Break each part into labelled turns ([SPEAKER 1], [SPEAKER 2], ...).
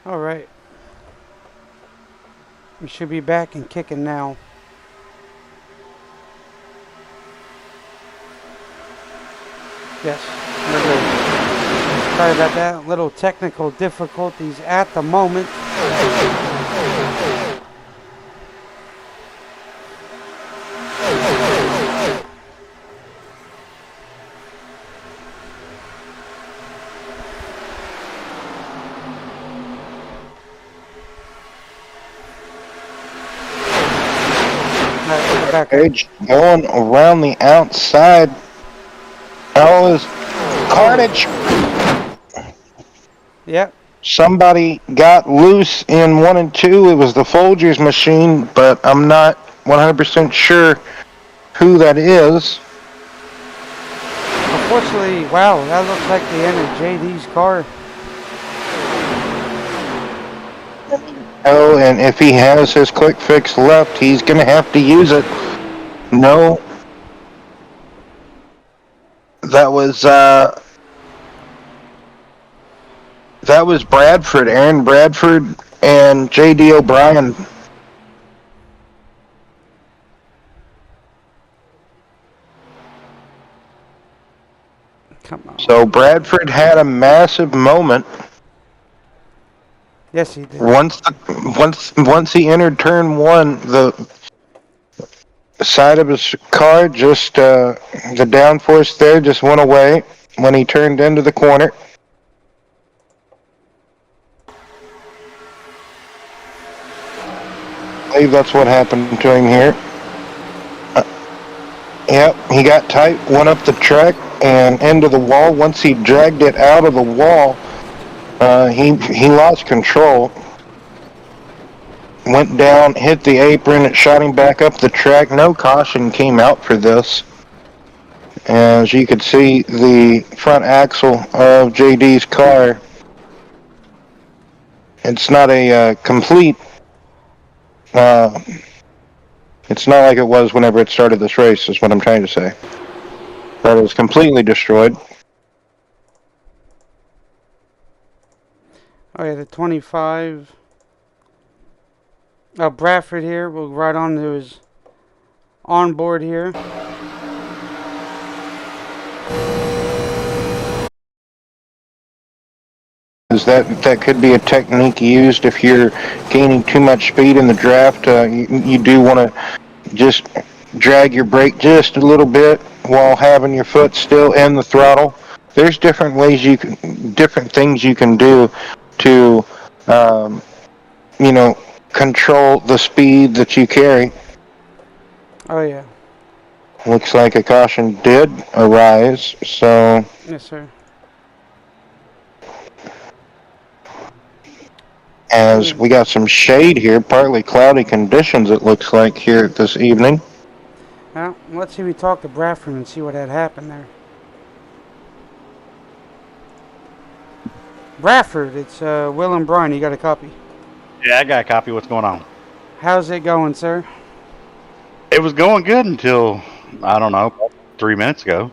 [SPEAKER 1] All right. We should be back and kicking now. Yes. Sorry about that. Little technical difficulties at the moment.
[SPEAKER 2] Edge going around the outside. All is carnage.
[SPEAKER 1] Yep.
[SPEAKER 2] Somebody got loose in 1 and 2. It was the Folgers machine, but I'm not 100% sure who that is.
[SPEAKER 1] Unfortunately, wow, that looks like the end of JD's car.
[SPEAKER 2] Oh, and if he has his quick fix left, he's going to have to use it. No. That was Bradford, Aaron Bradford, and J.D. O'Brien.
[SPEAKER 1] Come on.
[SPEAKER 2] So Bradford had a massive moment.
[SPEAKER 1] Yes, he did.
[SPEAKER 2] Once he entered turn 1, the side of his car just the downforce there just went away when he turned into the corner. I believe that's what happened to him here. Yep, he got tight, went up the track and into the wall. Once he dragged it out of the wall, he lost control. Went down, hit the apron, it shot him back up the track. No caution came out for this. As you could see, the front axle of JD's car, it's not a complete, it's not like it was whenever it started this race, is what I'm trying to say. But it was completely destroyed.
[SPEAKER 1] Oh yeah, the 25. Bradford here. We'll ride on to his onboard here.
[SPEAKER 2] That could be a technique used if you're gaining too much speed in the draft. You do want to just drag your brake just a little bit while having your foot still in the throttle. There's different ways different things you can do to, control the speed that you carry.
[SPEAKER 1] Oh yeah.
[SPEAKER 2] Looks like a caution did arise, so.
[SPEAKER 1] Yes, sir.
[SPEAKER 2] As we got some shade here, partly cloudy conditions it looks like here this evening.
[SPEAKER 1] Well, let's see if we talk to Bradford and see what had happened there. Bradford, it's Will and Brian. You got a copy?
[SPEAKER 3] Yeah, I got a copy. What's going on?
[SPEAKER 1] How's it going, sir?
[SPEAKER 3] It was going good until, I don't know, 3 minutes ago.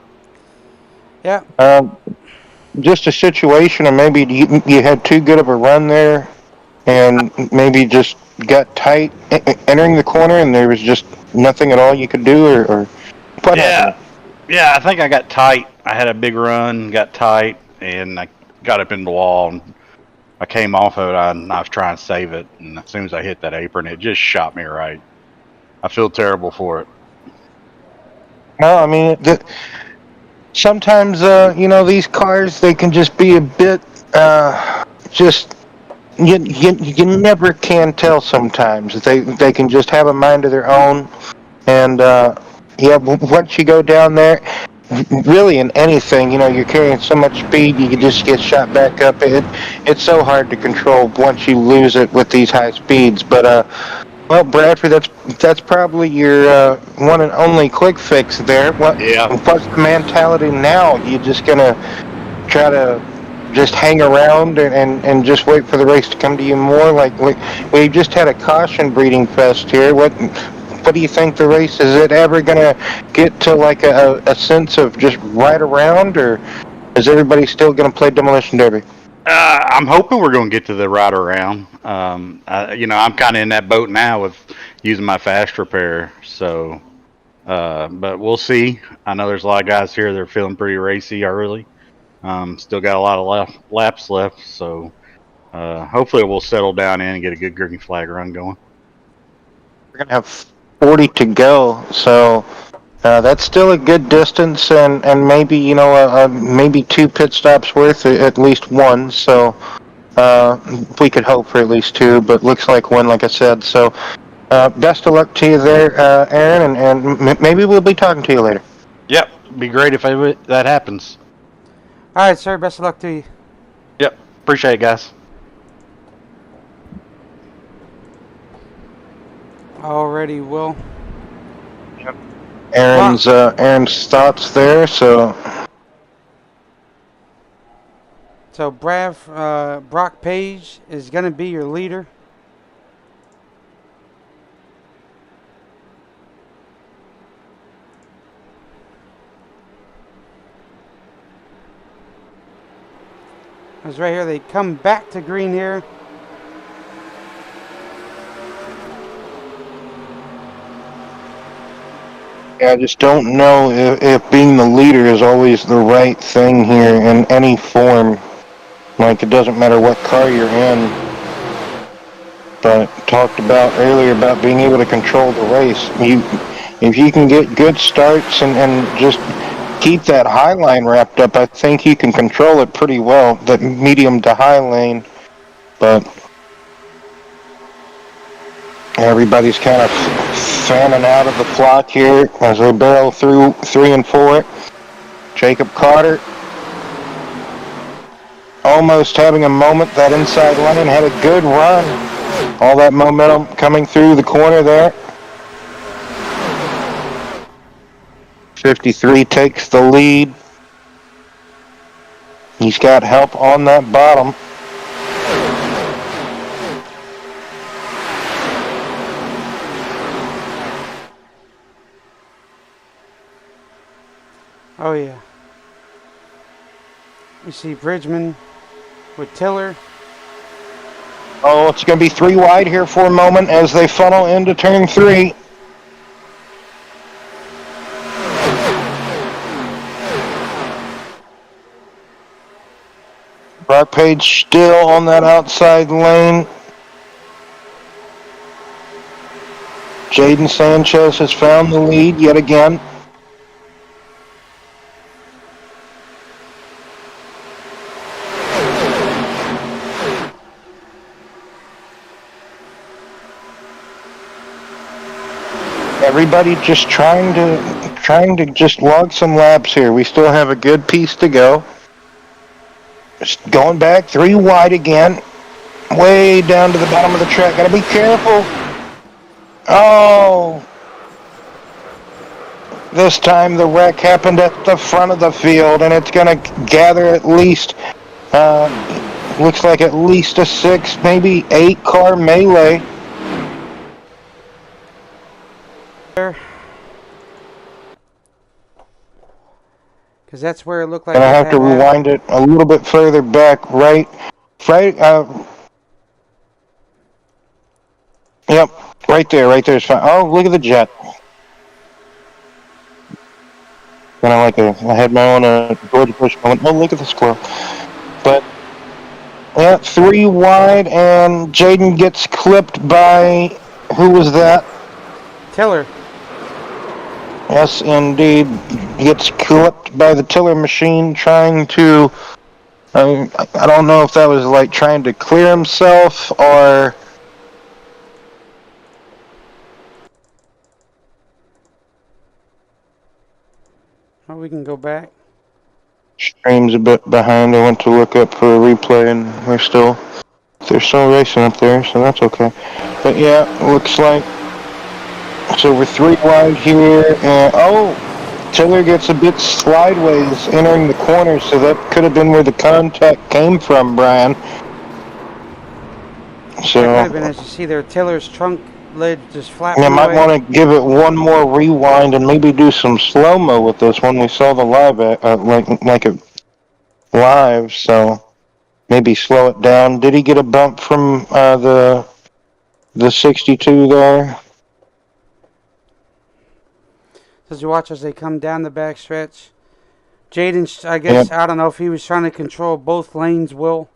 [SPEAKER 1] Yeah.
[SPEAKER 2] Just a situation, or maybe you had too good of a run there, and maybe just got tight entering the corner, and there was just nothing at all you could do, or what happened?
[SPEAKER 3] Yeah, I think I got tight. I had a big run, got tight, and I got up in the wall, and I came off of it, and I was trying to save it, and as soon as I hit that apron, it just shot me right. I feel terrible for it.
[SPEAKER 2] No, I mean, sometimes, these cars, they can just be a bit, you never can tell sometimes. They can just have a mind of their own, and, once you go down there, really in anything, you're carrying so much speed, you can just get shot back up. It's so hard to control once you lose it with these high speeds, but, well, Bradford, that's probably your one and only quick fix there. What's the mentality now? You just gonna try to just hang around and just wait for the race to come to you more? Like we just had a caution breeding fest here. What do you think the race is? It ever gonna get to like a sense of just right around, or is everybody still gonna play Demolition Derby?
[SPEAKER 3] I'm hoping we're going to get to the right around. I'm kind of in that boat now with using my fast repair. So, but we'll see. I know there's a lot of guys here that are feeling pretty racy early. Still got a lot of laps left. So, hopefully we'll settle down in and get a good green flag run going.
[SPEAKER 2] We're going to have 40 to go, so that's still a good distance, and maybe, maybe 2 pit stops worth, at least one, so we could hope for at least 2, but looks like 1, like I said. So best of luck to you there, Aaron, and maybe we'll be talking to you later.
[SPEAKER 3] Yep, be great if that happens.
[SPEAKER 1] All right, sir. Best of luck to you.
[SPEAKER 3] Yep, appreciate it, guys.
[SPEAKER 1] Already, Will.
[SPEAKER 2] Aaron's thoughts there, so
[SPEAKER 1] Brock Page is going to be your leader. Because right here, they come back to green here.
[SPEAKER 2] I just don't know if being the leader is always the right thing here in any form. Like, it doesn't matter what car you're in. But talked about earlier about being able to control the race. If you can get good starts and just keep that high line wrapped up, I think you can control it pretty well, the medium to high lane. But everybody's kind of fanning out of the flock here as they barrel through 3 and 4. Jacob Carter almost having a moment. That inside lane had a good run. All that momentum coming through the corner there. 53 takes the lead. He's got help on that bottom.
[SPEAKER 1] Oh, yeah. We see Bridgman with Tiller.
[SPEAKER 2] Oh, it's going to be 3 wide here for a moment as they funnel into turn 3. Brock Page still on that outside lane. Jaden Sanchez has found the lead yet again. Everybody just trying to just log some laps here. We still have a good piece to go. Just going back 3 wide again. Way down to the bottom of the track. Gotta be careful. Oh. This time the wreck happened at the front of the field, and it's gonna gather at least, looks like at least a 6, maybe 8 car melee.
[SPEAKER 1] Because that's where it looked like.
[SPEAKER 2] And I have to rewind it a little bit further back, right, yep, right there is fine. Oh, look at the jet. Kind of like I had my own George Bush moment. Oh, look at the squirrel. But, yeah, 3 wide, and Jaden gets clipped by, who was that?
[SPEAKER 1] Tiller.
[SPEAKER 2] Yes, indeed. He gets clipped by the tiller machine trying to, I don't know if that was like trying to clear himself or...
[SPEAKER 1] Oh, we can go back.
[SPEAKER 2] Stream's a bit behind. I went to look up for a replay and they're still racing up there, so that's okay. But yeah, looks like so we're 3 wide here, and oh, Tiller gets a bit slideways entering the corner, so that could have been where the contact came from, Brian. So
[SPEAKER 1] that could have been, as you see there, Tiller's trunk lid just flapping
[SPEAKER 2] I might
[SPEAKER 1] away.
[SPEAKER 2] want to give it one more rewind and maybe do some slow-mo with this when we saw the live, like it live, so maybe slow it down. Did he get a bump from the 62 there?
[SPEAKER 1] As you watch as they come down the back stretch, Jaden, I
[SPEAKER 2] Yeah,
[SPEAKER 1] guess, I don't know if he was trying to control both lanes, Will.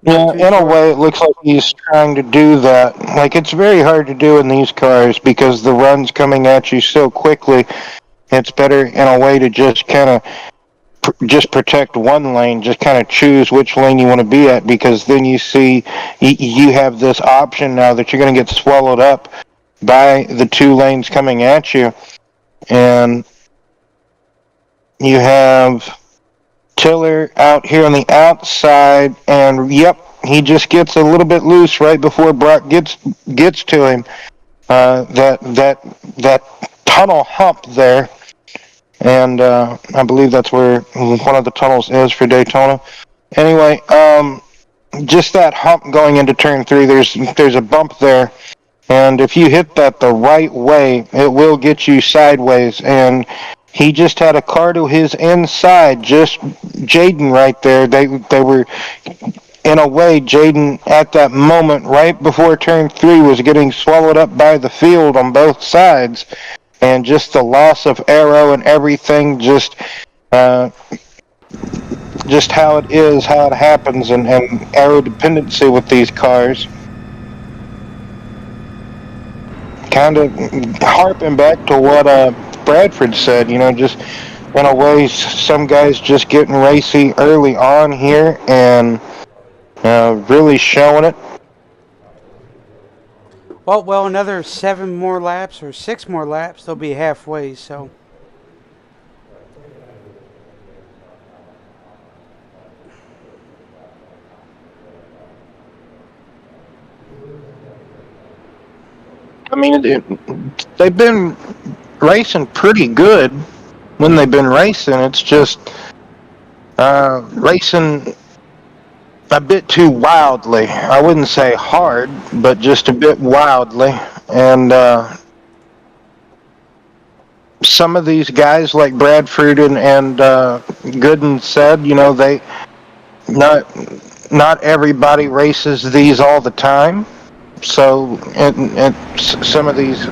[SPEAKER 1] Not
[SPEAKER 2] yeah.
[SPEAKER 1] too
[SPEAKER 2] In a
[SPEAKER 1] sure.
[SPEAKER 2] way, it looks like he's trying to do that. Like it's very hard to do in these cars because the run's coming at you so quickly. It's better in a way to just kind of just protect one lane, just kind of choose which lane you want to be at, because then you see you have this option now that you're going to get swallowed up by the two lanes coming at you. And you have Tiller out here on the outside, and yep, he just gets a little bit loose right before Brock gets to him. That tunnel hump there, and I believe that's where one of the tunnels is for Daytona. Anyway, just that hump going into turn 3. There's a bump there, and if you hit that the right way, it will get you sideways. And he just had a car to his inside, just Jaden right there. They were in a way, Jaden at that moment, right before turn 3, was getting swallowed up by the field on both sides, and just the loss of aero and everything, uh, just how it is, how it happens, and aero dependency with these cars. Kind of harping back to what Bradford said, just in a way, some guys just getting racy early on here and really showing it.
[SPEAKER 1] Well, another 7 more laps or 6 more laps, they'll be halfway. So
[SPEAKER 2] I mean, they've been racing pretty good when they've been racing. It's just racing a bit too wildly. I wouldn't say hard, but just a bit wildly. And some of these guys, like Bradford and Gooden said, they not everybody races these all the time. So, and some of these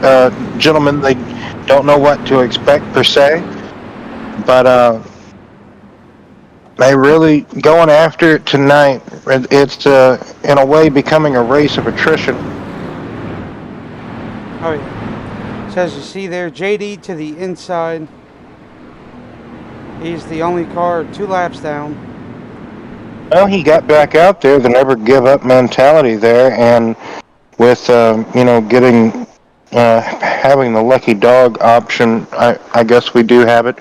[SPEAKER 2] gentlemen, they don't know what to expect per se, but they really going after it tonight. It's in a way becoming a race of attrition.
[SPEAKER 1] oh yeah. So as you see there, JD to the inside. He's the only car 2 laps down.
[SPEAKER 2] Well, he got back out there, the never give up mentality there, and with getting having the lucky dog option, I guess we do have it.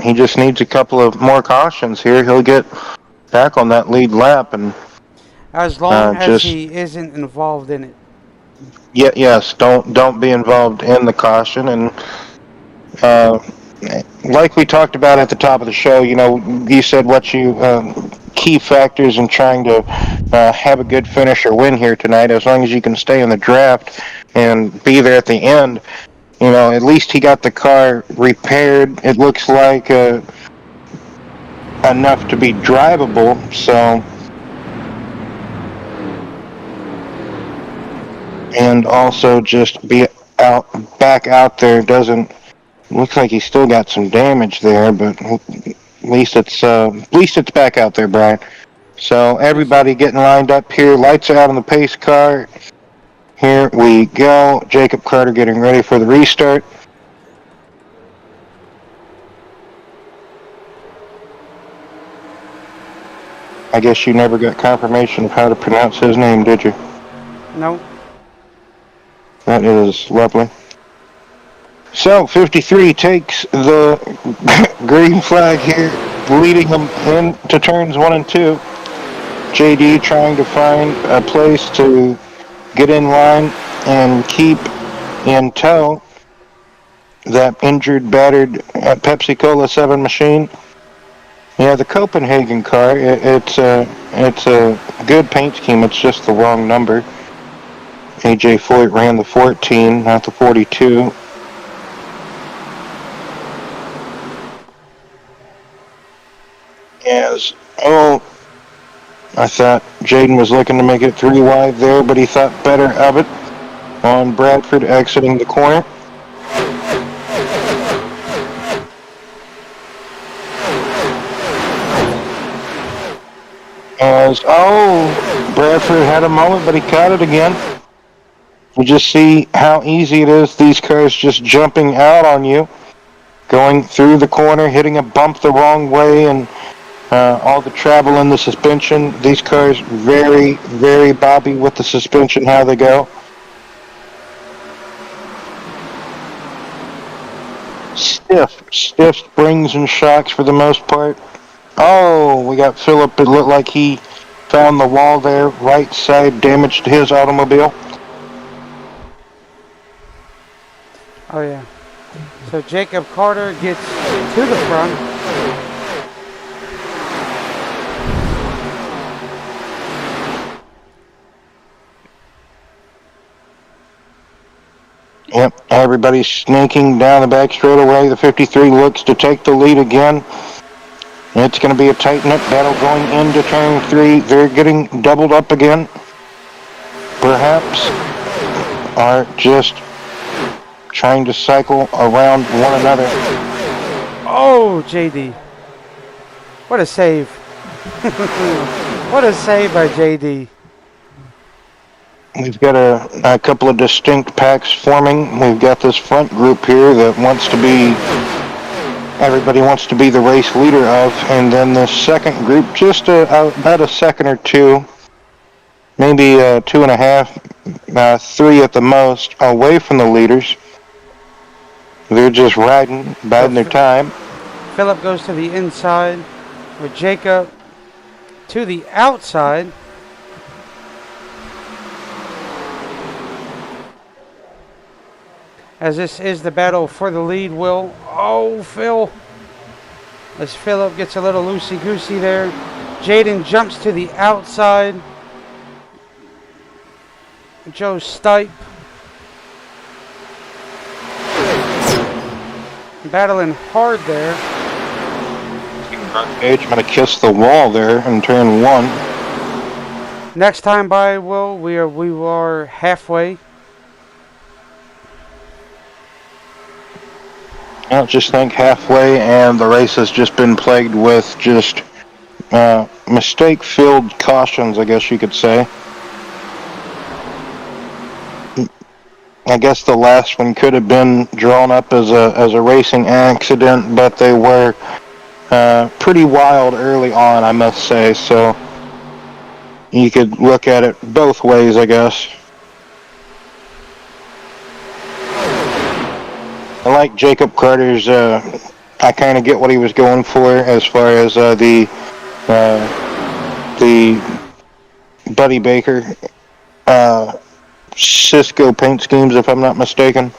[SPEAKER 2] He just needs a couple of more cautions here. He'll get back on that lead lap, and
[SPEAKER 1] As long as
[SPEAKER 2] just
[SPEAKER 1] he isn't involved in it.
[SPEAKER 2] yes, don't be involved in the caution. And like we talked about at the top of the show, you said what you key factors in trying to have a good finish or win here tonight. As long as you can stay in the draft and be there at the end, at least he got the car repaired. It looks like enough to be drivable. So, and also just be back out there. Doesn't looks like he's still got some damage there, but at least it's back out there, Brian. So everybody getting lined up here. Lights out on the pace car. Here we go. Jacob Carter getting ready for the restart. I guess you never got confirmation of how to pronounce his name, did you?
[SPEAKER 1] No.
[SPEAKER 2] That is lovely. So 53 takes the green flag here, leading them into turns 1 and 2. JD trying to find a place to get in line and keep in tow that injured, battered Pepsi Cola 7 machine. Yeah, the Copenhagen car, it's a good paint scheme. It's just the wrong number. AJ Foyt ran the 14, not the 42. Yes. Oh, I thought Jaden was looking to make it 3 wide there, but he thought better of it on Bradford exiting the corner. Bradford had a moment, but he caught it again. You just see how easy it is, these cars just jumping out on you, going through the corner, hitting a bump the wrong way, and all the travel in the suspension. These cars very, very bobby with the suspension, how they go. Stiff springs and shocks for the most part. Oh, we got Phillip. It looked like he found the wall there, right side, damaged his automobile.
[SPEAKER 1] Oh, yeah. So Jacob Carter gets to the front.
[SPEAKER 2] Yep, everybody's sneaking down the back straightaway. The 53 looks to take the lead again. It's going to be a tight knit battle going into turn 3. They're getting doubled up again. Perhaps are just trying to cycle around one another.
[SPEAKER 1] Oh, JD. What a save. What a save by JD.
[SPEAKER 2] We've got a couple of distinct packs forming. We've got this front group here that everybody wants to be the race leader of, and then the second group, just about a second or two, maybe 2.5, 3 at the most, away from the leaders. They're just biding their time.
[SPEAKER 1] Phillip goes to the inside with Jacob to the outside. As this is the battle for the lead, Will. Oh, Phil. As Phillip gets a little loosey-goosey there. Jaden jumps to the outside. Joe Stipe. Battling hard there.
[SPEAKER 2] Gage going to kiss the wall there in turn 1.
[SPEAKER 1] Next time by, Will, we are halfway.
[SPEAKER 2] I just think halfway, and the race has just been plagued with just mistake-filled cautions, I guess you could say. I guess the last one could have been drawn up as a racing accident, but they were pretty wild early on, I must say. So you could look at it both ways, I guess. I like Jacob Carter's. I kind of get what he was going for as far as the Buddy Baker Cisco paint schemes, if I'm not mistaken.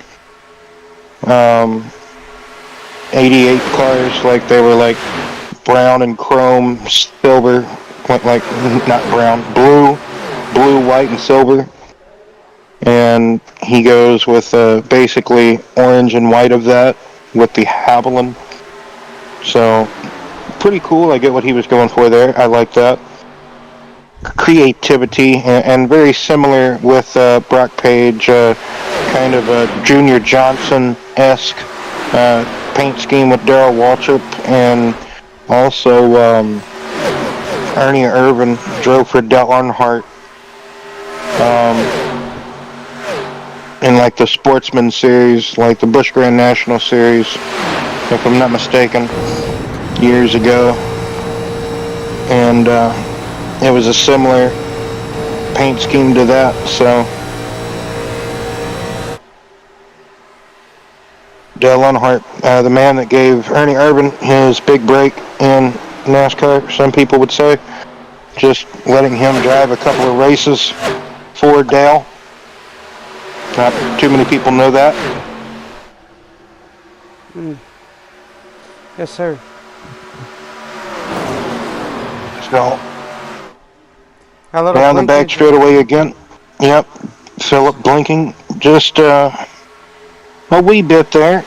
[SPEAKER 2] 88 cars, like they were like brown and chrome, silver, like not brown, blue, white, and silver. And he goes with basically orange and white of that with the Haviland. So pretty cool. I get what he was going for there. I like that. Creativity and very similar with Brock Page, kind of a Junior Johnson-esque paint scheme with Darrell Waltrip, and also Ernie Irvin drove for Dale Earnhardt. In like the Sportsman Series, like the Busch Grand National Series, if I'm not mistaken, years ago. And it was a similar paint scheme to that, so. Dale Earnhardt, the man that gave Ernie Irvin his big break in NASCAR, some people would say. Just letting him drive a couple of races for Dale. Not too many people know that.
[SPEAKER 1] Yes, sir.
[SPEAKER 2] So, down the back straightaway again. Yep. Phillip blinking just a wee bit there.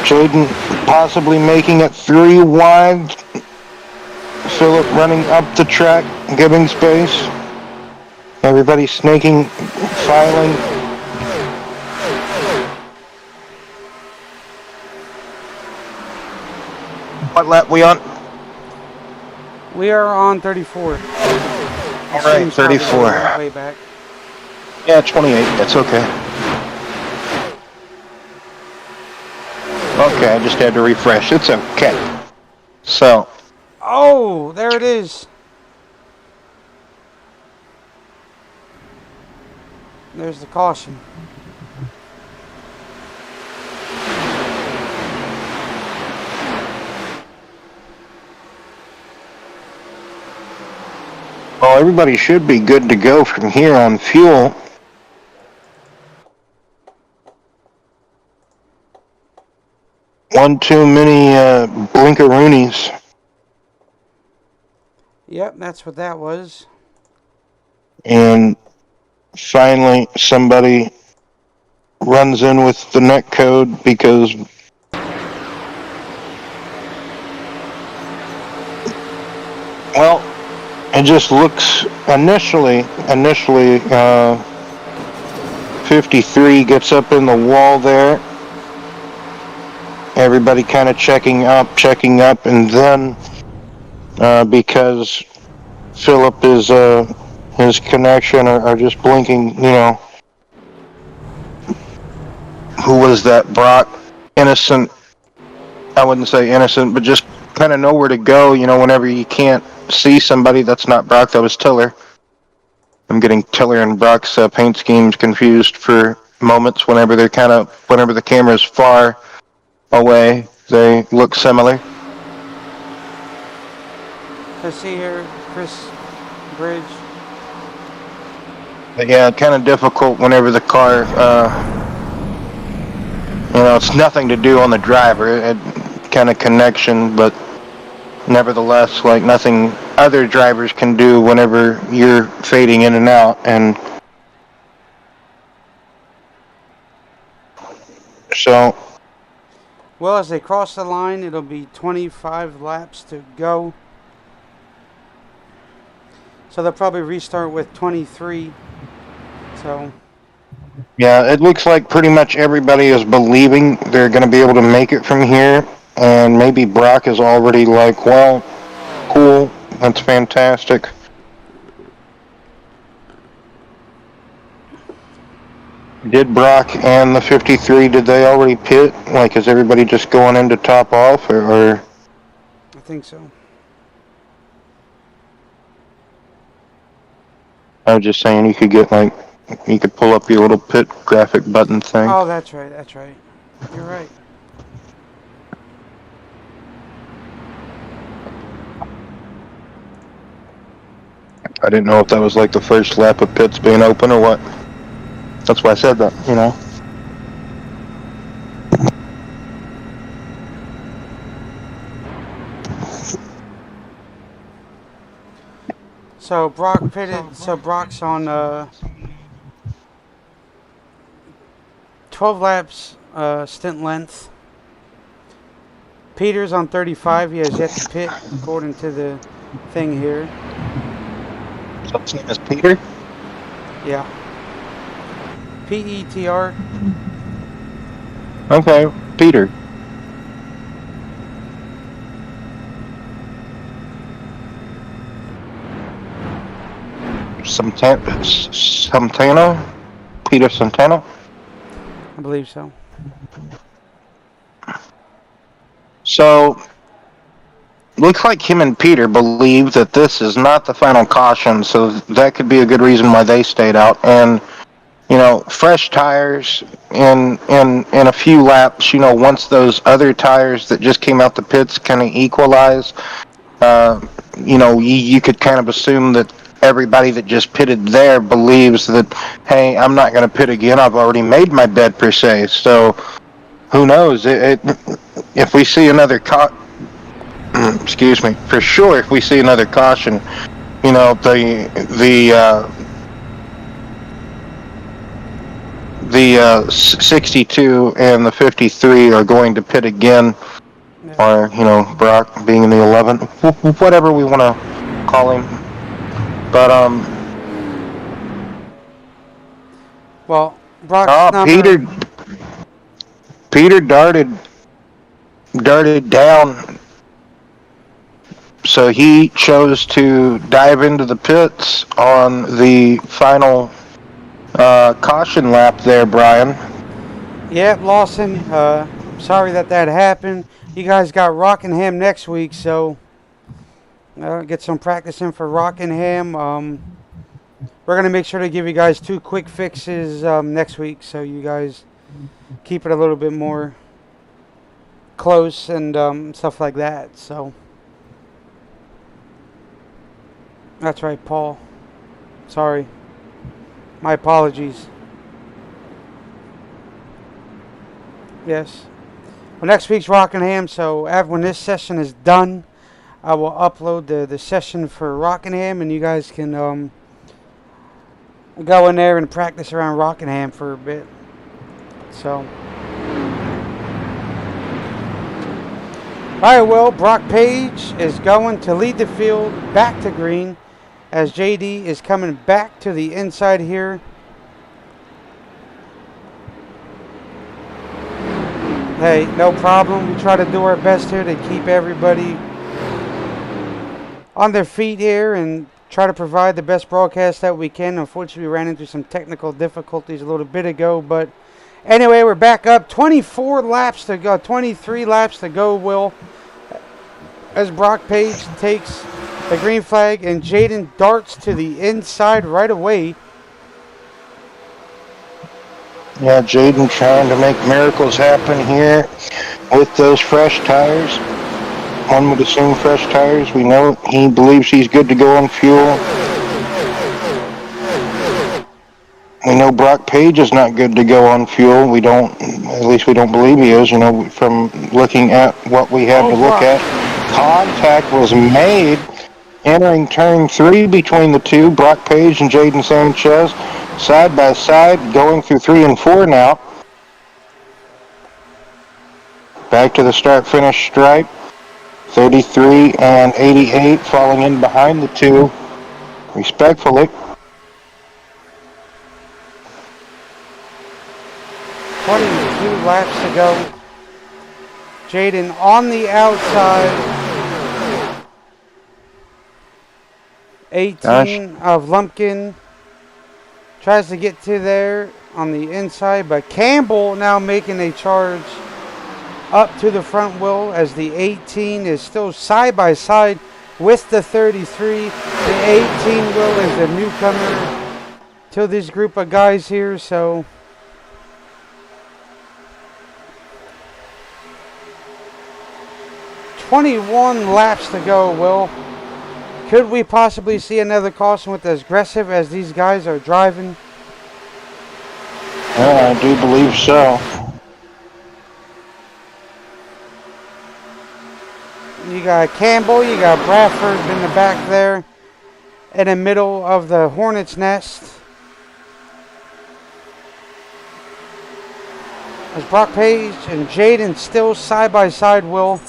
[SPEAKER 2] Jaden possibly making it 3 wide. Phillip running up the track, giving space. Everybody snaking, filing. What lap we on?
[SPEAKER 1] We are on 34.
[SPEAKER 2] All right, 34.
[SPEAKER 1] Way back.
[SPEAKER 2] Yeah, 28. That's okay. Okay, I just had to refresh. It's okay. So.
[SPEAKER 1] Oh, there it is. There's the caution.
[SPEAKER 2] Well, everybody should be good to go from here on fuel. One too many blinkeroonies.
[SPEAKER 1] Yep, that's what that was.
[SPEAKER 2] And finally, somebody runs in with the net code because well, it just looks initially 53 gets up in the wall there. Everybody kind of checking up, and then because Phillip is his connection are just blinking, you know. Who was that? Brock? Innocent. I wouldn't say innocent, but just kind of know where to go, you know, whenever you can't see somebody. That's not Brock, that was Tiller. I'm getting Tiller and Brock's paint schemes confused for moments whenever the camera's far away, they look similar.
[SPEAKER 1] Let's see here, Chris Bridge.
[SPEAKER 2] But yeah, kind of difficult whenever the car, you know, it's nothing to do on the driver, it kind of connection, but nevertheless, like nothing other drivers can do whenever you're fading in and out, and so.
[SPEAKER 1] Well, as they cross the line, it'll be 25 laps to go. So they'll probably restart with 23. So.
[SPEAKER 2] Yeah, it looks like pretty much everybody is believing they're going to be able to make it from here. And maybe Brock is already like, well, cool, that's fantastic. Did Brock and the 53, did they already pit? Like, is everybody just going in to top off, or?
[SPEAKER 1] I think so.
[SPEAKER 2] I was just saying you could get, like, you could pull up your little pit graphic button thing.
[SPEAKER 1] Oh, that's right. You're right.
[SPEAKER 2] I didn't know if that was like the first lap of pits being open or what. That's why I said that, you know.
[SPEAKER 1] So Brock pitted. So Brock's on 12 laps stint length. Peter's on 35. He has yet to pit, according to the thing here.
[SPEAKER 2] So his name is Peter?
[SPEAKER 1] Yeah. P-E-T-R.
[SPEAKER 2] Okay, Peter. Santana? Peter Santana?
[SPEAKER 1] I believe so.
[SPEAKER 2] So, looks like him and Peter believe that this is not the final caution, so that could be a good reason why they stayed out. And, you know, fresh tires in a few laps, you know, once those other tires that just came out the pits kind of equalize, you know, you could kind of assume that everybody that just pitted there believes that, hey, I'm not going to pit again. I've already made my bed per se. So who knows? If we see another excuse me, for sure, if we see another caution, you know, the 62 and the 53 are going to pit again.
[SPEAKER 1] Yeah.
[SPEAKER 2] or Brock being the 11, whatever we want to call him. But
[SPEAKER 1] well, Brock's number.
[SPEAKER 2] Peter darted down, so he chose to dive into the pits on the final caution lap there, Brian.
[SPEAKER 1] Yep, Lawson. Sorry that happened. You guys got Rockingham next week, so get some practice in for Rockingham. We're gonna make sure to give you guys 2 quick fixes next week, so you guys keep it a little bit more close and stuff like that. So that's right, Paul. Sorry. My apologies. Yes. Well, next week's Rockingham, so when this session is done, I will upload the session for Rockingham, and you guys can go in there and practice around Rockingham for a bit. So. Alright, well, Brock Page is going to lead the field back to green as JD is coming back to the inside here. Hey, no problem. We try to do our best here to keep everybody on their feet here and try to provide the best broadcast that we can. Unfortunately, we ran into some technical difficulties a little bit ago, but anyway, we're back up. 23 laps to go, Will, as Brock Page takes the green flag and Jaden darts to the inside right away.
[SPEAKER 2] Yeah, Jaden trying to make miracles happen here with those fresh tires. One would assume fresh tires. We know he believes he's good to go on fuel. We know Brock Page is not good to go on fuel. At least we don't believe he is, from looking at what we had to look at. Contact was made entering turn 3 between the two, Brock Page and Jaden Sanchez. Side by side, going through 3 and 4 now. Back to the start-finish stripe. 33 and 88 falling in behind the two, respectfully.
[SPEAKER 1] 22 laps to go. Jaden on the outside. 18 of Lumpkin. Tries to get to there on the inside, but Campbell now making a charge up to the front wheel as the 18 is still side by side with the 33. The 18 wheel is the newcomer to this group of guys here, so 21 laps to go, Will. Could we possibly see another caution with as aggressive as these guys are driving?
[SPEAKER 2] Yeah, I do believe so.
[SPEAKER 1] You got Campbell, you got Bradford in the back there, in the middle of the Hornet's nest. As Brock Page and Jaden still side by side, Will.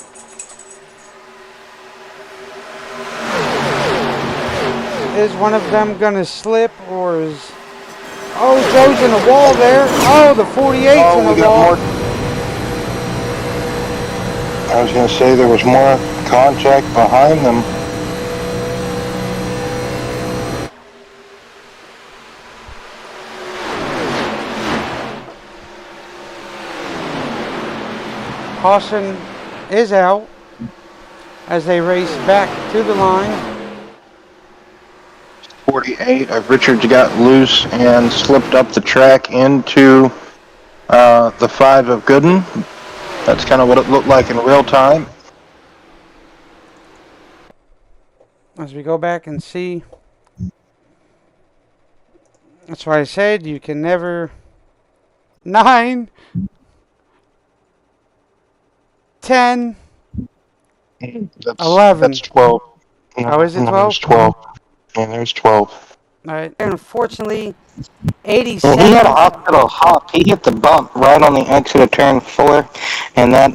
[SPEAKER 1] Is one of them going to slip, or is... Oh, Joe's in the wall there. Oh, the 48's in the wall.
[SPEAKER 2] I was going to say there was more contact behind them.
[SPEAKER 1] Caution is out as they race back to the line.
[SPEAKER 2] 48 of Richards got loose and slipped up the track into the 5 of Gooden. That's kind of what it looked like in real time.
[SPEAKER 1] As we go back and see. That's why I said you can never... 9... 10... 11.
[SPEAKER 2] That's 12.
[SPEAKER 1] Oh, is it 12?
[SPEAKER 2] There's 12. Yeah, there's 12.
[SPEAKER 1] All right. Unfortunately, 87.
[SPEAKER 2] Well, he had a hospital hop. He hit the bump right on the exit of turn 4, and that